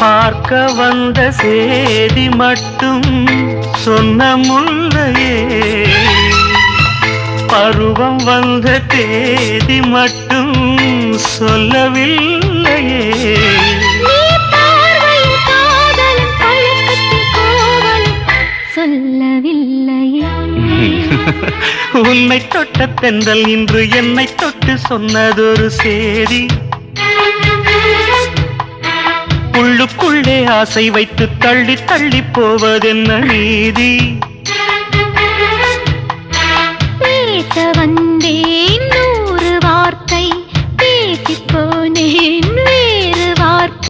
பார்க்க வந்த சேதி மட்டும் சொன்ன முல்லையே, பருவம் வந்த தேதி மட்டும் சொல்லவில்லையே. சொல்லவில்லையே. உன்னை தொட்ட தென்றல் இன்று என்னை தொட்டு சொன்னதொரு சேதி. உள்ளுக்குள்ளே ஆசை வைத்து தள்ளி தள்ளி போவதென்ன நீதி? பேச